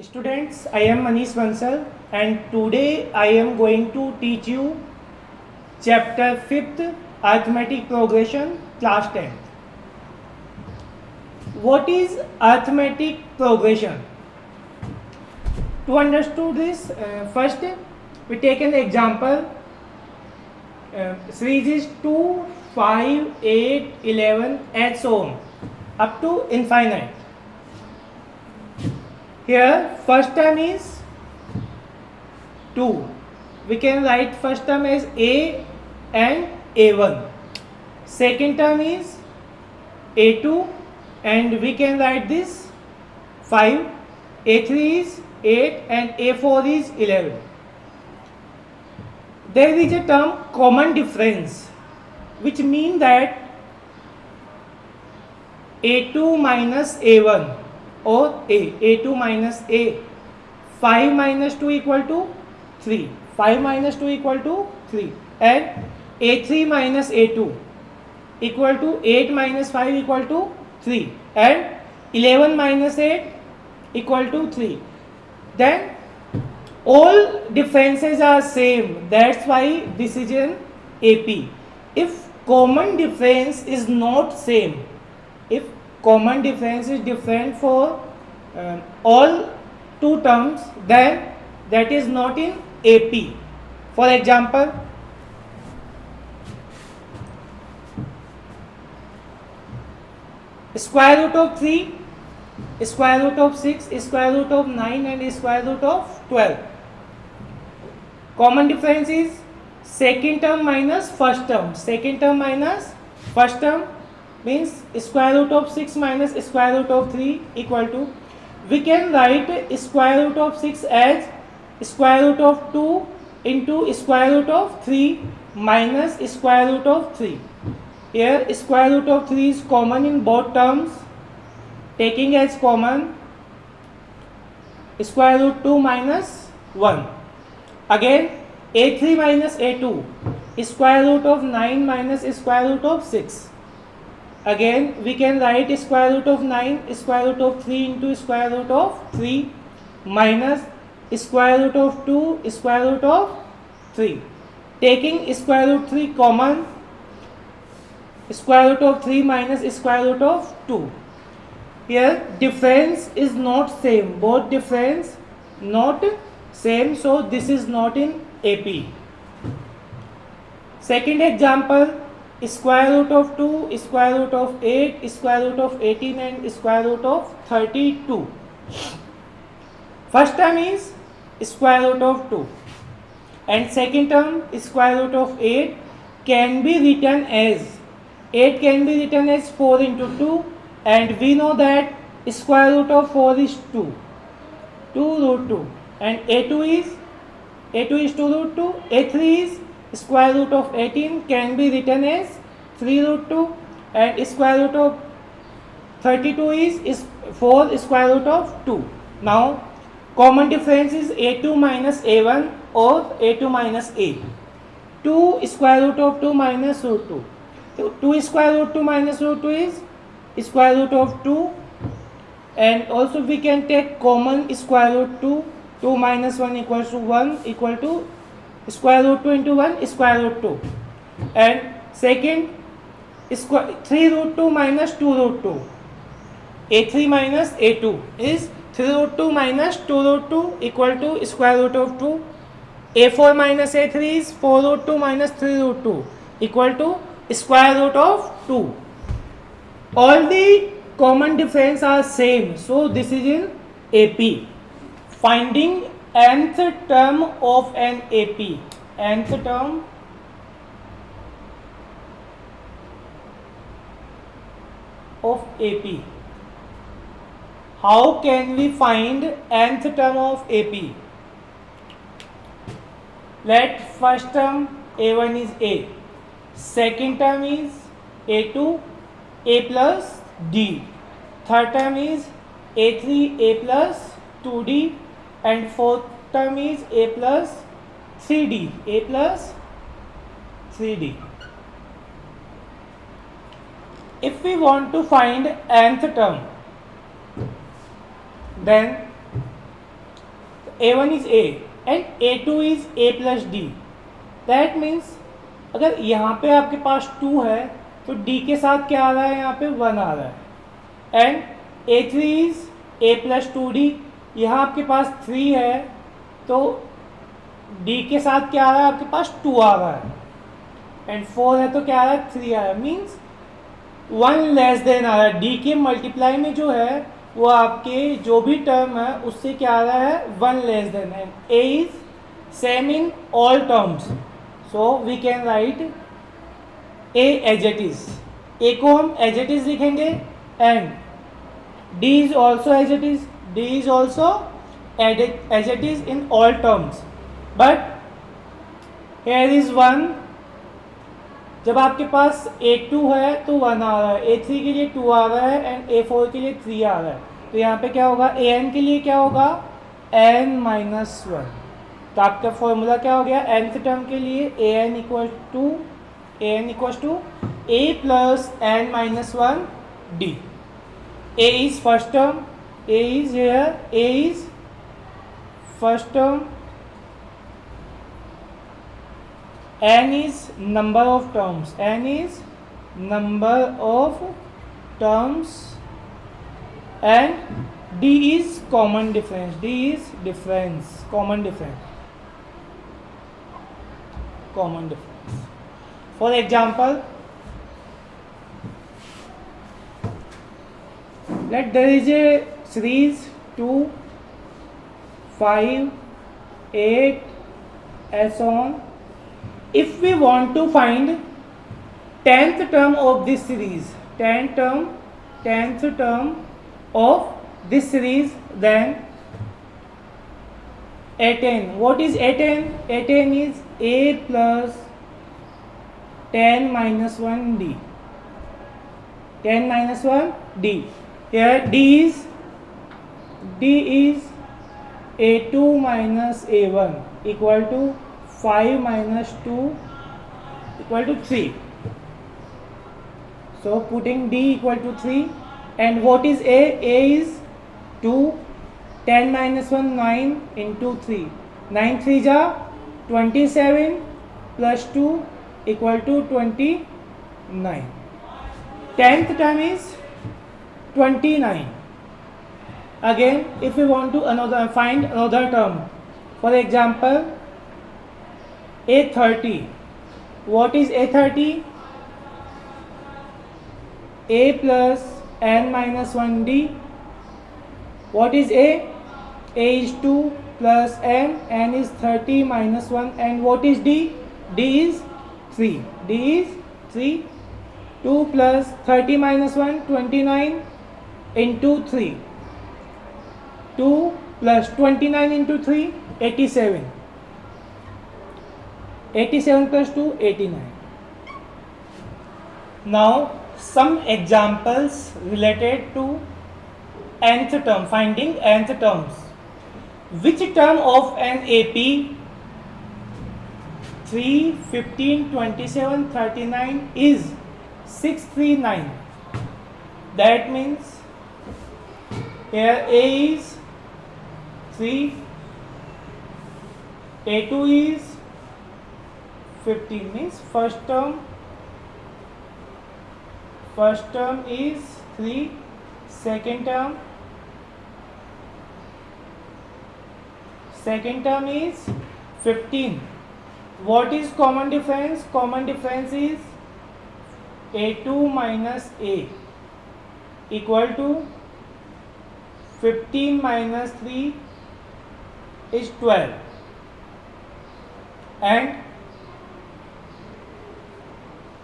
Students, I am Manish Bansal and today I am going to teach you chapter 5th Arithmetic Progression class 10th. What is arithmetic progression? To understand this, first we take an example. Series is 2, 5, 8, 11 and so on up to infinite. Here first term is 2. We can write first term as A and A1. Second term is A2 and we can write this 5. A3 is 8 and A4 is 11. There is a term common difference, which means that A2 minus A1 or A2 minus A, 5 minus 2 equal to 3, 5 minus 2 equal to 3 and A3 minus A2 equal to 8 minus 5 equal to 3 and 11 minus 8 equal to 3. Then all differences are same, that's why this is an AP. If common difference is not same, if common difference is different for all two terms, then that is not in AP. For example, square root of 3, square root of 6, square root of 9 and square root of 12. Common difference is second term minus first term. Second term minus first term means square root of 6 minus square root of 3 equal to, we can write square root of 6 as square root of 2 into square root of 3 minus square root of 3. Here square root of 3 is common in both terms. Taking as common square root 2 minus 1. Again A3 minus A2 square root of 9 minus square root of 6. Again we can write square root of 9 square root of 3 into square root of 3 minus square root of 2 square root of 3. Taking square root 3 common, square root of 3 minus square root of 2. Here difference is not same, both difference not same, so this is not in AP. Second example, square root of 2, square root of 8, square root of 18 and square root of 32. First term is square root of 2 and second term square root of 8 can be written as 8 can be written as 4 into 2 and we know that square root of 4 is 2 root 2 and A2 is 2 root 2, A3 is square root of 18 can be written as 3 root 2 and square root of 32 is 4 square root of 2. Now common difference is A2 minus A1 or A2 minus A. 2 square root of 2 minus root 2. So 2 square root 2 minus root 2 is square root of 2 and also we can take common square root 2. 2 minus 1 equals to 1 equal to square root 2 into 1 square root 2 and second 3 root 2 minus 2 root 2. A3 minus A2 is 3 root 2 minus 2 root 2 equal to square root of 2. A4 minus A3 is 4 root 2 minus 3 root 2 equal to square root of 2. All the common difference are same, so this is in AP. Finding nth term of an AP. Nth term of AP. How can we find nth term of AP? Let first term A1 is A. Second term is A2, A plus D. Third term is A3, A plus 2D and fourth term is A plus 3D. A plus 3D. If we want to find nth term, then A1 is A and A2 is A plus D. That means अगर यहाँ पे आपके पास 2 है तो D के साथ क्या आ रहा है, यहाँ पे 1 आ रहा है. And A3 is A plus 2D. यहाँ आपके पास 3 है तो D के साथ क्या आ रहा है, आपके पास 2 आ रहा है. एंड 4 है तो क्या आ रहा है, 3 आ रहा है. मीन्स 1 लेस देन आ रहा है. D के मल्टीप्लाई में जो है वो आपके जो भी टर्म है उससे क्या आ रहा है, 1 less than. And A is same in all terms. So we can write A as it is. A को हम एज इट इज लिखेंगे and D is also as it is. D is also as it is in all terms. But here is 1. जब आपके पास A2 है तो 1 आ रहा है, A3 के लिए 2 आ रहा है एंड A4 के लिए 3 आ रहा है. तो यहाँ पे क्या होगा, an के लिए क्या होगा, n माइनस 1. तो आपका फॉर्मूला क्या हो गया, nth टर्म के लिए an equal to a plus n minus 1 d. a is first term, a is here, a is first term, n is number of terms, n is number of terms and d is common difference, d is difference, common difference. For example, let there is a series 2, 5, 8 and so on. If we want to find 10th term of this series, 10th term of this series, then A10. What is A10? A10 is A plus 10 minus 1 D. 10 minus 1 D. Here D is A2 minus A1 equal to 5 minus 2 equal to 3. So putting D equal to 3. And what is A? A is 2. 10 minus 1 9 into 3. 9 3 ja 27 plus 2 equal to 29. 10th term is 29. Again, if we want to find another term, for example, A30. What is A30? A plus n minus 1D. What is A? A is 2 plus n is 30 minus 1. And what is D? D is 3. D is 3. 2 plus 30 minus 1, 29 into 3. 2 plus 29 into 3, 87. 87 plus 2, 89. Now some examples related to nth term, finding nth terms. Which term of an AP 3, 15, 27, 39 is 639? That means here A is 3, A2 is 15, means first term is 3, second term is 15. What is common difference? Common difference is A2 minus A equal to 15 minus 3 is 12. And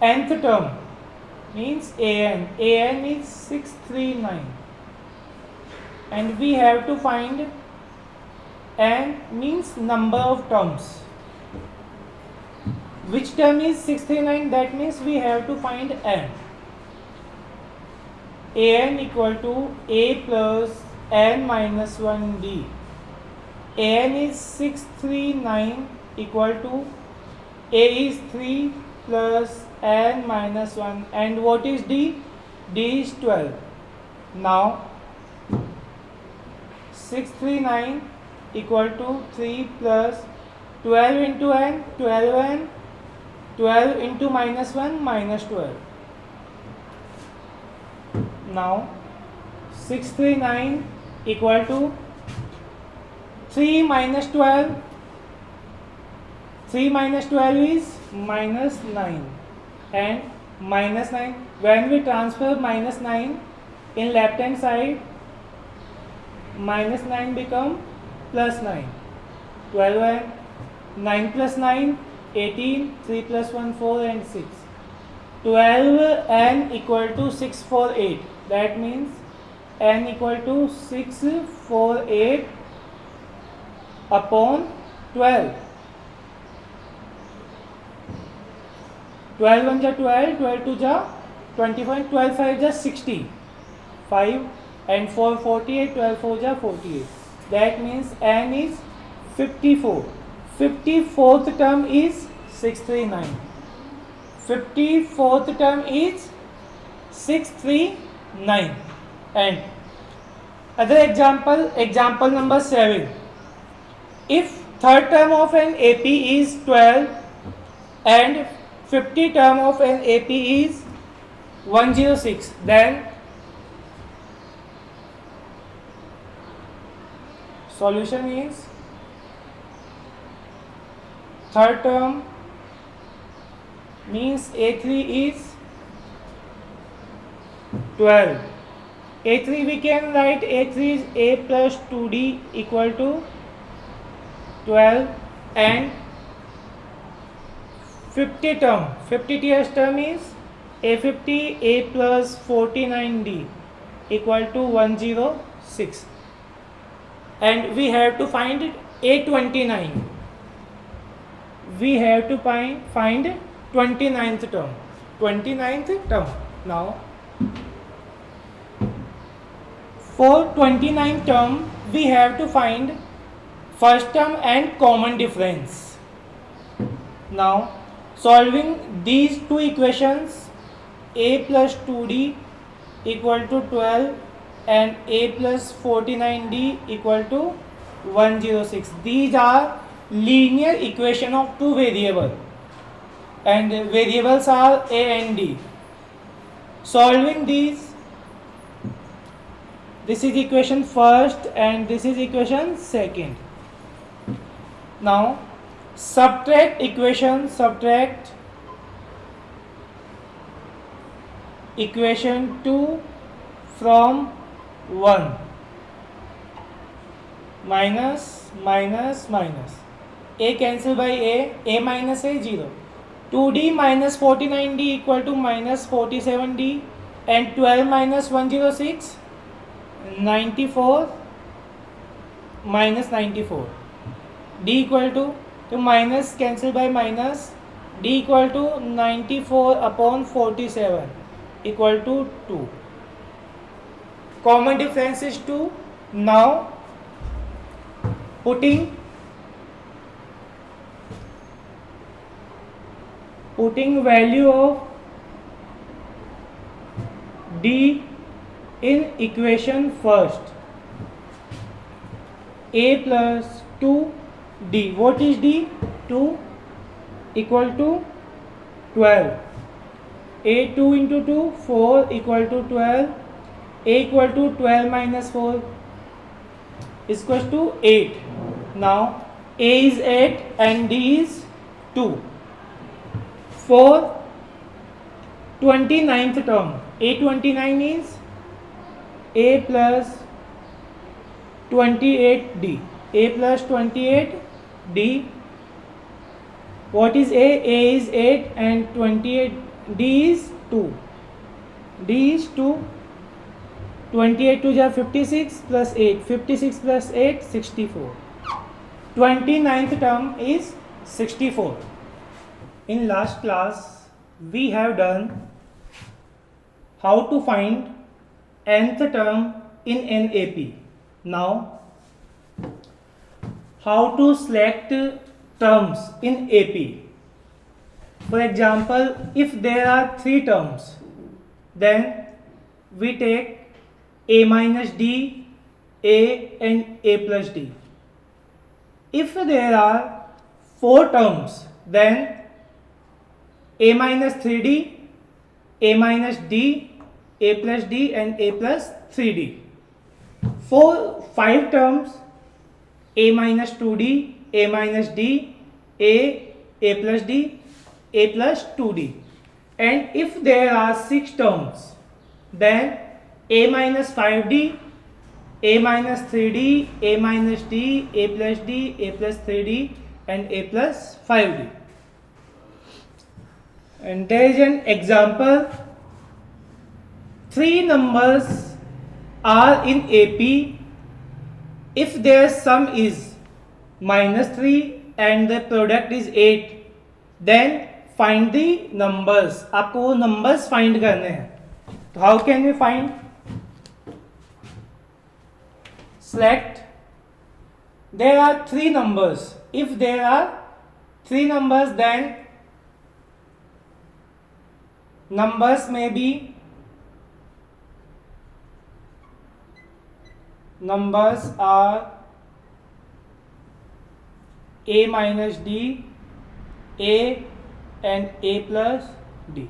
nth term means an is 639 and we have to find n means number of terms. Which term is 639? That means we have to find n. An equal to A plus n minus 1D. An is 639 equal to A is 3 plus n minus 1. And what is D? D is 12. Now 639 equal to 3 plus 12 into n, 12n, 12 into minus 1 minus 12. Now 639 equal to 3 minus 12. 3 minus 12 is minus 9, and minus 9, when we transfer minus 9 in left hand side, minus 9 become plus 9. 12 and 9 plus 9, 18, 3 plus 1, 4 and 6. 12 n equal to 648. That means n equal to 648 upon 12. 12 1 ja 12, 12 2 ja 25, 12 5 ja 60, 5 and 4 48, 12 4 ja 48. That means n is 54. 54th term is 639. 54th term is 639. And other example number 7. If third term of an AP is 12 and 50 term of an AP is 106, then solution is third term means A3 is 12. A3 we can write A3 is A plus 2D equal to 12, and 50 term, 50 TS term is A50 A plus 49D equal to 106, and we have to find A29. We have to find 29th term. 29th term. Now for 29th term we have to find first term and common difference. Now solving these two equations, A plus 2D equal to 12 and A plus 49D equal to 106. These are linear equation of two variables, and variables are A and D. Solving these, this is equation first and this is equation second. Now subtract equation 2 from 1, minus minus minus, A cancel by A minus A 0. 2D minus 49D equal to minus 47D, and 12 minus 106, 94 minus 94. D equal to minus cancel by minus, D equal to 94 upon 47 equal to 2. Common difference is 2. Now putting value of D in equation first, A plus 2D. What is D? 2 equal to 12. A 2 into 2, 4 equal to 12. A equal to 12 minus 4 is equal to 8. Now A is 8 and D is 2. For 29th term, A29 is A plus 28D. A plus 28D. What is A? A is 8 and 28. D is 2. D is 2. 28 to ja 56 plus 8. 56 plus 8, 64. 29th term is 64. In last class, we have done how to find nth term in an AP. Now, how to select terms in AP. For example, if there are 3 terms, then we take A minus D, A and A plus D. If there are 4 terms, then a minus 3d, a minus d, a plus d and a plus 3d. For 5 terms, a minus 2d, a minus d, a plus d, a plus 2d. And if there are 6 terms, then a minus 5d, a minus 3d, a minus d, a plus d, a plus 3d and a plus 5d. And there is an example. 3 numbers are in AP. If their sum is minus 3 and the product is 8, then find the numbers. आपको वो numbers find करने हैं. तो how can we find? Select. There are 3 numbers. If there are 3 numbers, then numbers may be numbers are a minus d, a and a plus d.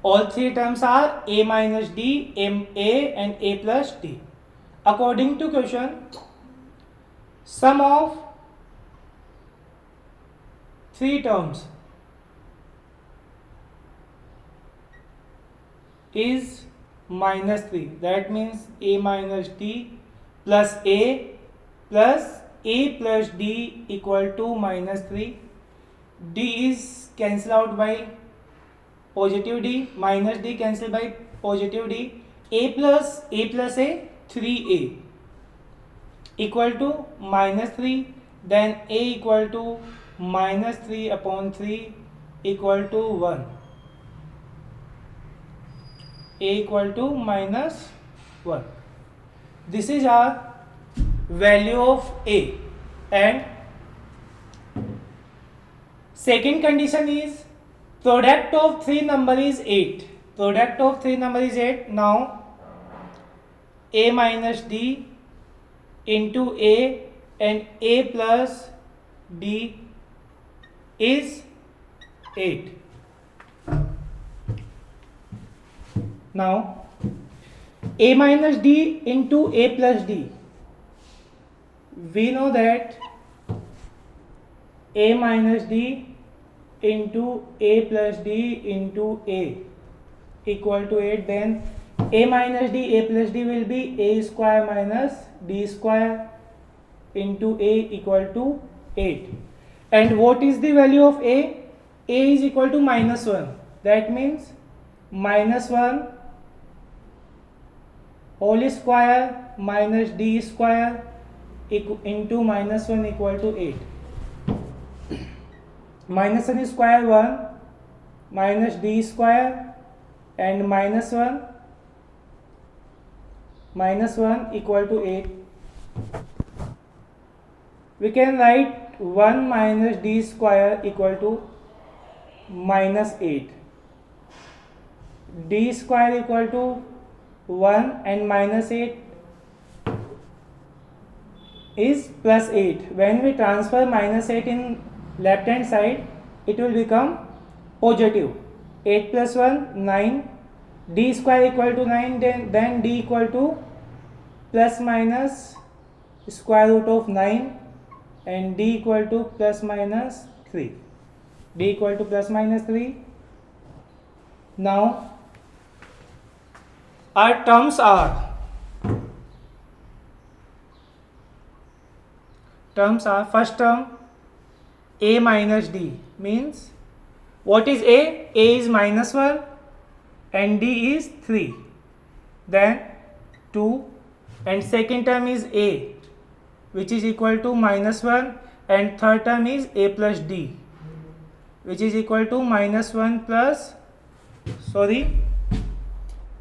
All 3 terms are a minus d, a and a plus d. According to question, sum of 3 terms is minus 3. That means a minus d plus a plus d equal to minus 3. D is cancelled out by positive d, minus d cancelled by positive d. A plus a 3a equal to minus 3. Then a equal to minus 3 upon 3 equal to 1. A equal to minus 1. This is our value of a. And second condition is product of 3 number is 8. Product of 3 number is 8. Now a minus d into a and a plus d is 8. Now a minus d into a plus d, we know that a minus d into a plus d into a equal to 8. Then a minus d, a plus d will be a square minus d square into a equal to 8. And what is the value of a? A is equal to minus 1. That means minus 1 whole square minus d square into minus 1 equal to 8. Minus 1 square 1 minus d square and minus 1 equal to 8. We can write 1 minus d square equal to minus 8. D square equal to 1 and minus 8 is plus 8. When we transfer minus 8 in left hand side, it will become positive. 8 plus 1, 9. D square equal to 9, then d equal to plus minus square root of 9 and d equal to plus minus 3. D equal to plus minus 3. Now our terms are first term a minus d, means what is a? A is minus 1 and d is 3, then 2, and second term is a, which is equal to minus 1, and third term is a plus d, which is equal to minus 1 plus,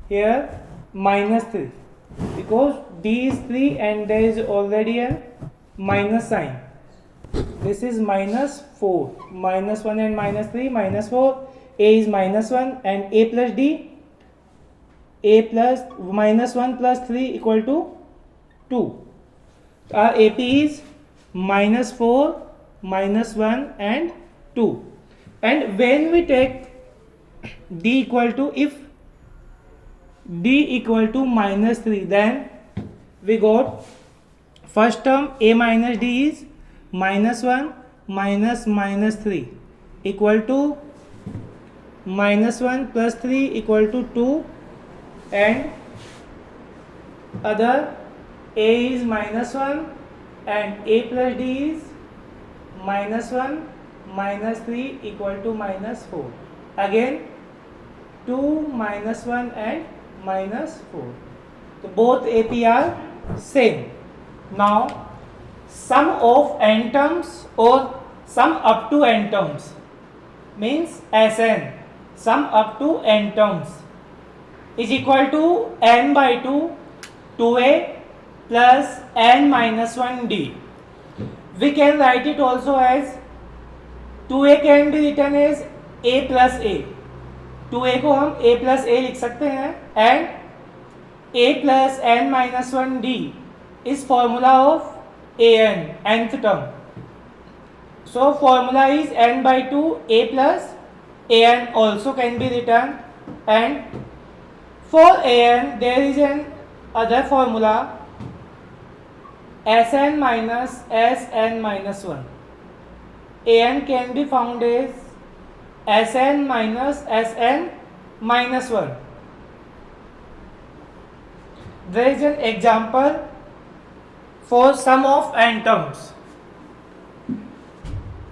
here minus 3, because d is 3 and there is already a minus sign. This is minus 4, minus 1 and minus 3, minus 4. A is minus 1 and a plus d, a plus minus 1 plus 3 equal to 2. Our AP is -4, -1 and 2. And when we take d equal to, if d equal to -3, then we got first term a minus d is -1 minus -3 equal to -1 plus 3 equal to 2, and other a is -1 and a plus d is -1 minus 3 equal to -4. Again 2, -1 and -4. So both AP are same. Now sum of n terms or sum up to n terms means Sn, sum up to n terms is equal to n by 2 2a plus n minus 1d. We can write it also as 2a can be written as a plus a. 2a को हम a plus a लिख सकते हैं, and a plus n minus 1d is formula of an, nth term. So formula is n by 2 a plus an also can be written, and for an there is an other formula Sn minus Sn minus 1. An can be found as Sn minus Sn minus 1. There is an example for sum of n terms.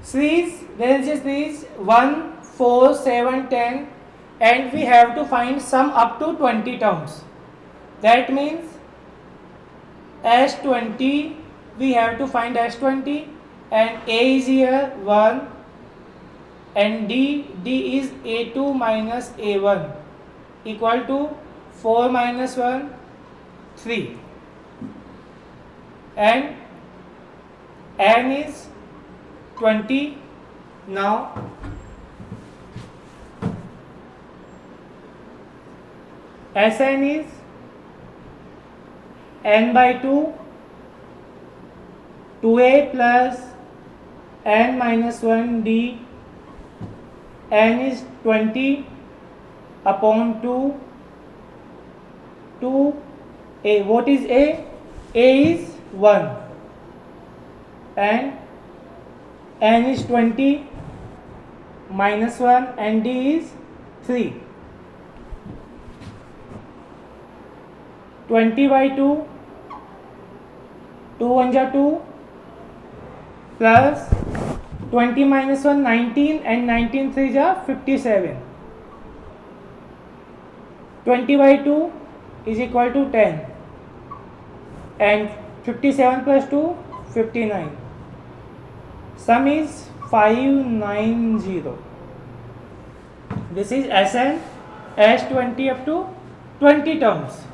Series, there is a series 1, 4, 7, 10, and we have to find sum up to 20 terms. That means S20, we have to find S20, and A is here 1, and D is A2 minus A1 equal to 4 minus 1, 3, and N is 20. Now Sn is n by 2, 2a plus n minus 1 d, n is 20 upon 2, 2a. What is a? A is 1, and n is 20 minus 1 and d is 3. 20 by 2, 2 1 ja 2, plus 20 minus 1 19, and 19 3 ja 57. 20 by 2 is equal to 10, and 57 plus 2 59. Sum is 590. This is Sn S20 up to 20 terms.